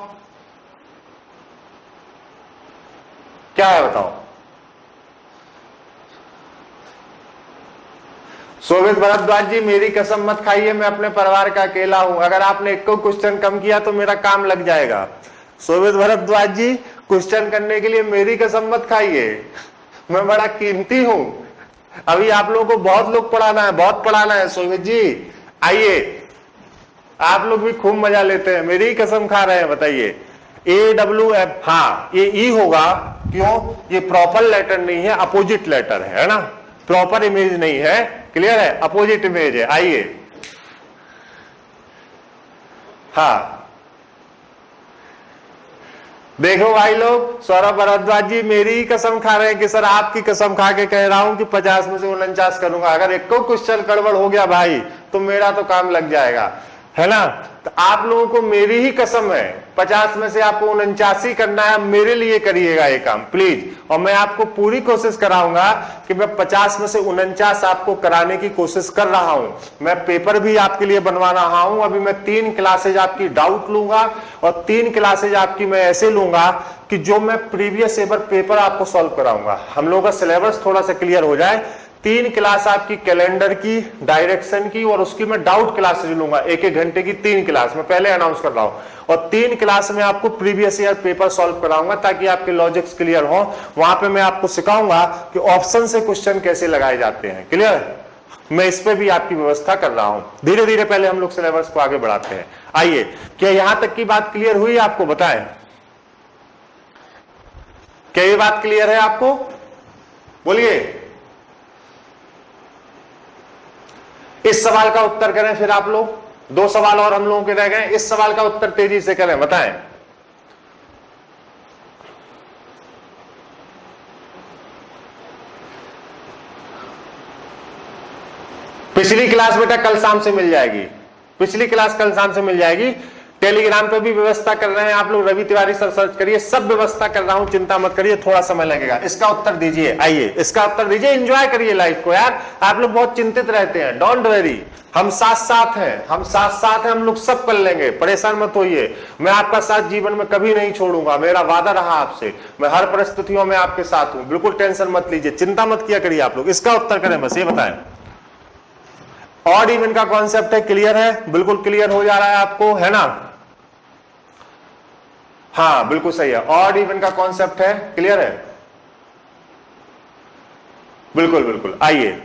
क्या है बताओ। शोभित भरद्वाज जी मेरी कसम मत खाइए, मैं अपने परिवार का अकेला हूं, अगर आपने एक क्वेश्चन कम किया तो मेरा काम लग जाएगा। शोभित भरद्वाज जी क्वेश्चन करने के लिए मेरी कसम मत खाइए, मैं बड़ा कीमती हूं। अभी आप लोगों को बहुत लोग पढ़ाना है, बहुत पढ़ाना है शोभित जी। आइए आप लोग भी खूब मजा लेते हैं, मेरी ही कसम खा रहे हैं। बताइए AWF, हाँ ये ई होगा, क्यों, ये प्रॉपर लेटर नहीं है, अपोजिट लेटर है ना, प्रॉपर इमेज नहीं है। क्लियर है, अपोजिट इमेज है। आइए हाँ देखो भाई लोग, सौरभ भरद्वाज जी मेरी ही कसम खा रहे हैं कि सर आपकी कसम खा के कह रहा हूं कि 50 में से 49 करूंगा। अगर एक क्वेश्चन गड़बड़ हो गया भाई तो मेरा तो काम लग जाएगा, है ना। तो आप लोगों को मेरी ही कसम है, 50 में से आपको 49 करना है, मेरे लिए करिएगा ये काम प्लीज। और मैं आपको पूरी कोशिश कराऊंगा कि मैं 50 में से 49 आपको कराने की कोशिश कर रहा हूं। मैं पेपर भी आपके लिए बनवा रहा हूं। अभी मैं 3 क्लासेज आपकी डाउट लूंगा और 3 क्लासेज आपकी मैं ऐसे लूंगा कि जो मैं प्रीवियस पेपर आपको सॉल्व कराऊंगा। हम लोगों का सिलेबस थोड़ा सा क्लियर हो जाए। 3 क्लास आपकी कैलेंडर की, डायरेक्शन की, और उसकी मैं डाउट क्लास लूंगा, 1-1 घंटे की 3 क्लास मैं पहले अनाउंस कर रहा हूं। और 3 क्लास में आपको प्रीवियस ईयर पेपर सॉल्व कराऊंगा ताकि आपके लॉजिक्स क्लियर हो। वहां पे मैं आपको सिखाऊंगा कि ऑप्शन से क्वेश्चन कैसे लगाए जाते हैं। क्लियर, मैं इस पे भी आपकी व्यवस्था कर रहा हूं। धीरे धीरे पहले हम लोग सिलेबस को आगे बढ़ाते हैं। आइए, क्या यहां तक की बात क्लियर हुई आपको, बताएं क्या ये बात क्लियर है आपको, बोलिए। इस सवाल का उत्तर करें फिर आप लोग, 2 सवाल और हम लोगों के रह गए। इस सवाल का उत्तर तेजी से करें, बताएं। पिछली क्लास बेटा कल शाम से मिल जाएगी, पिछली क्लास कल शाम से मिल जाएगी। टेलीग्राम पे भी व्यवस्था कर रहे हैं आप लोग, रवि तिवारी सर सर्च करिए, सब व्यवस्था कर रहा हूं, चिंता मत करिए, थोड़ा समय लगेगा। इसका उत्तर दीजिए, आइए इसका उत्तर दीजिए, एंजॉय करिए लाइफ को यार। आप लोग बहुत चिंतित रहते हैं, डोंट वेरी, हम साथ साथ हैं, हम साथ साथ हैं, हम लोग सब कर लेंगे, परेशान मत होइए। मैं आपका साथ जीवन में कभी नहीं छोड़ूंगा, मेरा वादा रहा आपसे, मैं हर परिस्थितियों में आपके साथ हूं, बिल्कुल टेंशन मत लीजिए, चिंता मत किया करिए आप लोग। इसका उत्तर करें, बस ये बताएं। ऑड इवन का कॉन्सेप्ट है, क्लियर है, बिल्कुल क्लियर हो जा रहा है आपको, है ना? हाँ बिल्कुल सही है, ऑड इवन का कॉन्सेप्ट है, क्लियर है, बिल्कुल बिल्कुल। आइए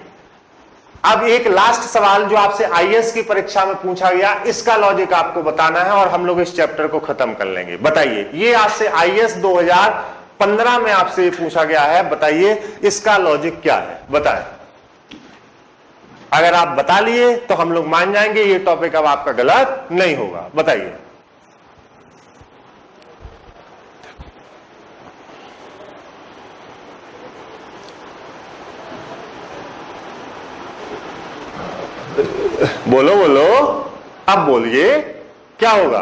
अब एक लास्ट सवाल जो आपसे आईएएस की परीक्षा में पूछा गया, इसका लॉजिक आपको बताना है और हम लोग इस चैप्टर को खत्म कर लेंगे। बताइए, ये आपसे आईएएस 2015 में आपसे ये पूछा गया है, बताइए इसका लॉजिक क्या है, बताएं। अगर आप बता लिए तो हम लोग मान जाएंगे ये टॉपिक अब आपका गलत नहीं होगा, बताइए। बोलो बोलो, अब बोलिए क्या होगा?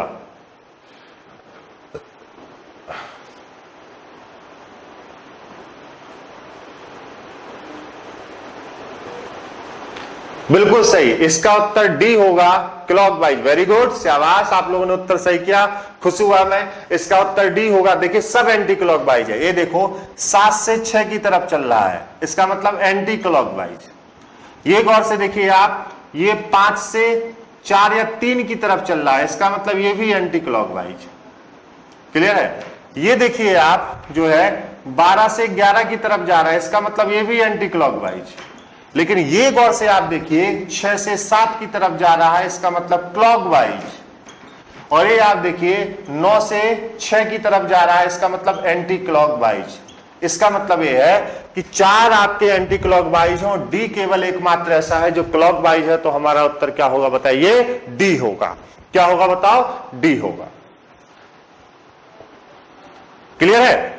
बिल्कुल सही, इसका उत्तर डी होगा, क्लॉकवाइज। वेरी गुड, शाबाश, आप लोगों ने उत्तर सही किया, खुश हुआ मैं। इसका उत्तर डी होगा। देखिए सब एंटी क्लॉकवाइज है, ये देखो 7 से 6 की तरफ चल रहा है, इसका मतलब एंटी क्लॉकवाइज। ये गौर से देखिए आप, ये 5 से 4 या 3 की तरफ चल रहा है, इसका मतलब ये भी एंटी क्लॉकवाइज, क्लियर है। ये देखिए आप जो है 12 से 11 की तरफ जा रहा है, इसका मतलब ये भी एंटी क्लॉकवाइज। लेकिन ये गौर से आप देखिए 6 से 7 की तरफ जा रहा है, इसका मतलब क्लॉकवाइज। और ये आप देखिए 9 से 6 की तरफ जा रहा है, इसका मतलब एंटी क्लॉकवाइज। इसका मतलब ये है कि 4 आपके एंटी क्लॉकवाइज हो, डी केवल एकमात्र ऐसा है जो क्लॉकवाइज है। तो हमारा उत्तर क्या होगा बताइए? डी होगा। क्या होगा बताओ? डी होगा। क्लियर है?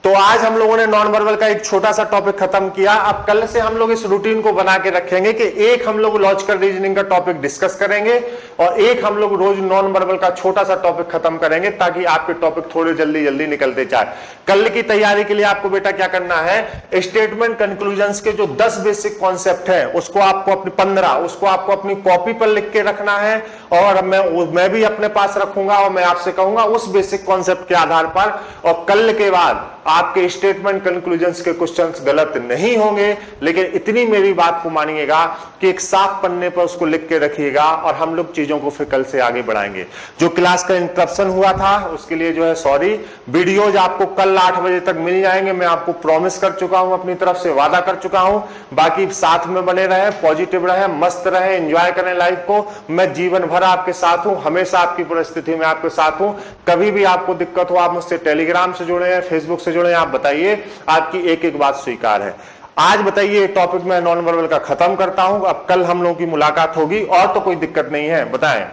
तो आज हम लोगों ने नॉन वर्बल का एक छोटा सा टॉपिक खत्म किया। अब कल से हम लोग इस रूटीन को बना के रखेंगे कि एक हम लोग लॉजिकल रीजनिंग का टॉपिक डिस्कस करेंगे और एक हम लोग रोज नॉन वर्बल का छोटा सा टॉपिक खत्म करेंगे, ताकि आपके टॉपिक थोड़े जल्दी जल्दी निकलते जाए। कल की तैयारी के लिए आपको बेटा क्या करना है, स्टेटमेंट कंक्लूजन्स के जो 10 बेसिक कॉन्सेप्ट है उसको आपको अपनी 15 उसको आपको अपनी कॉपी पर लिख के रखना है, और मैं भी अपने पास रखूंगा और मैं आपसे कहूंगा उस बेसिक कॉन्सेप्ट के आधार पर। और कल के बाद आपके स्टेटमेंट कंक्लूजन्स के क्वेश्चंस गलत नहीं होंगे, लेकिन इतनी मेरी बात को मानिएगा कि एक साफ पन्ने पर उसको लिख के रखिएगा और हम लोग चीजों को फिर कल से आगे बढ़ाएंगे। जो क्लास का इंटरप्शन हुआ था उसके लिए जो है सॉरी। वीडियोज आपको कल 8 बजे तक मिल जाएंगे, मैं आपको प्रॉमिस कर चुका हूं, अपनी तरफ से वादा कर चुका हूं। बाकी साथ में बने रहे, पॉजिटिव रहे, मस्त रहे, एंजॉय करें लाइफ को। मैं जीवन भर आपके साथ हूं, हमेशा आपकी परिस्थिति में आपके साथ हूं। कभी भी आपको दिक्कत हो आप मुझसे टेलीग्राम से जुड़े हैं, फेसबुक से जुड़े हैं, आप बताइए, आपकी एक एक बात स्वीकार है। आज बताइए टॉपिक मैं नॉन वर्बल का खत्म करता हूं, अब कल हम लोगों की मुलाकात होगी, और तो कोई दिक्कत नहीं है, बताएं।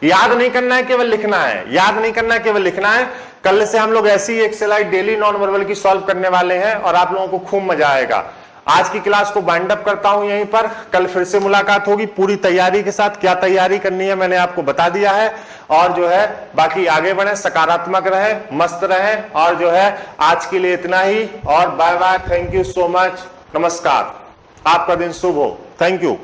याद नहीं करना है, केवल लिखना है, याद नहीं करना है, केवल लिखना है। कल से हम लोग ऐसी एक स्लाइड डेली नॉन वर्बल की सॉल्व करने वाले हैं और आप लोगों को खूब मजा आएगा। आज की क्लास को बाइंड अप करता हूं यहीं पर, कल फिर से मुलाकात होगी पूरी तैयारी के साथ। क्या तैयारी करनी है मैंने आपको बता दिया है, और जो है बाकी आगे बढ़े, सकारात्मक रहे, मस्त रहे, और जो है आज के लिए इतना ही, और bye bye, thank you so much, नमस्कार, आपका दिन शुभ हो, थैंक यू।